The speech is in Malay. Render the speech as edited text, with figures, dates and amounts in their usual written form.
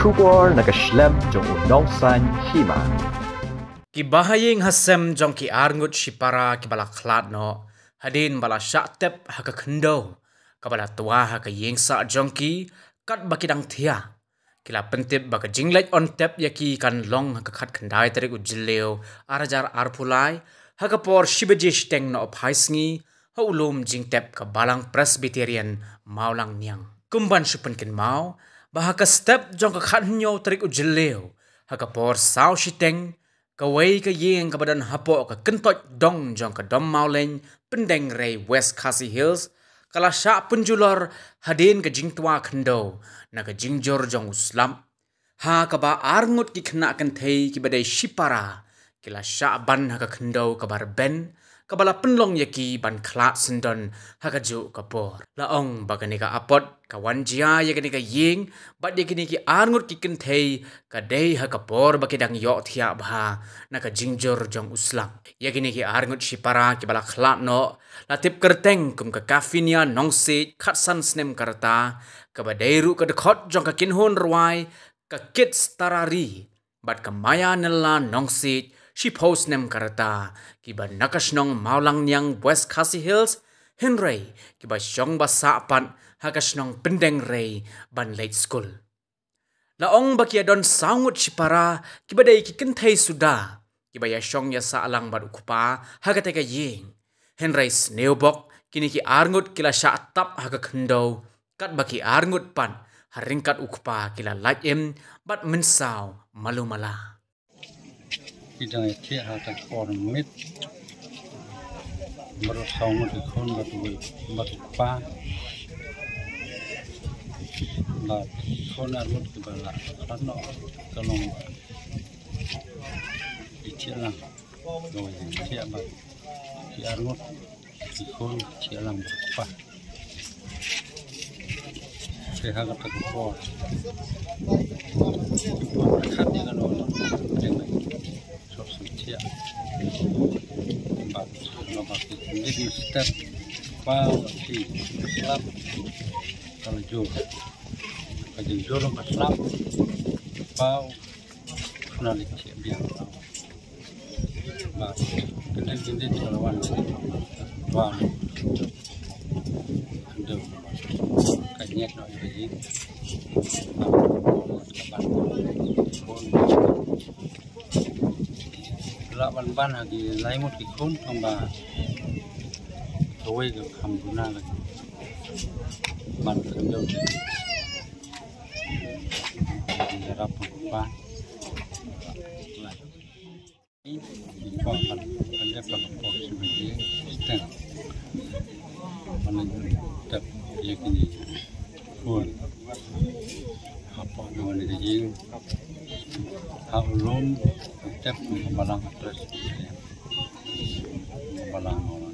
Shupar nakaslem jong unongsan Hima. Kibahaying hasem jong ki Ngut Shipara kibala Khlad no hadin bala syaktep haka Khyndew kabala tua haka yengsa jongki kat bakidang thia kila pentip baka jinglet on tep yaki kan long haka khat khandai tarik ujileo arajar arpulai haka por shibajish teng no ophaisngi ha ulum jingtep ka balang presbyterian maulang niang kumban supen kin mau bahaka step jong ka khatnyo tarik ujileo haka por saw shiteng kawai ka yeng ka badan hapo ka kentot dong jong ka dom mauleng pendeng rei West Khasi Hills kala sya penjulor hadin ka Jingtwa Khyndew na ka jingjor jong uslam ha ka ba Ngut ki khna kan thei ki badai Shipara kila sya ban ha ka Khyndew ka bar ben ka bala penlong yaki ban Khlad sendon ha ka ju ka por la ong ba ka ni ka apot ka wanjia ya ka ni ka yeng bat ya kini ki Ngut ki kan thei ka dei ha ka por ba ki dang yo thia bha na ka jingjor jong uslam ya kini ki Ngut Shipara ki bala Khlad no la tip kerteng kum ka kafinia nongse khatsan snem karta ka ba dei ru ka dekhot jong ka kinhon ruai ka kids tarari bat ka maya nella nongse she post nem karata ki ba nakasnong maulang nyang West Khasi Hills Henry ki ba syong ba sapan hakasnong pendeng rei ban late school la ong ba ki adon Ngut Shipara ki ba dei ki kenthei suda ki ba ya syong ya sa alang ba ukupa hakate ka yeng Henry sneubok kini ki Ngut kila sya tap haka Khyndew kat ba ki Ngut pan haringkat ukupa kila light em bat mensaw malumala idang itu ada kormit bersama dengan berpa lah konar mut kebala karena kalau dicilang doa siapa Ngut ikon cilang berpa sehat terkepor katnya kan orang sucia empat nomor jadi step pau si slap kalau juga kaji jorong ke slap pau nalik biang bah kena lawan wah ada kanyek no ini ban ban lagi lain một cái khôn không bà tôi cái cầm buna là ban không đâu thì ra một ban lại mình có ban đẹp là một cái gì stem ban đẹp như cái gì full apa namanya cái gì hal lom đẹp balang terus balang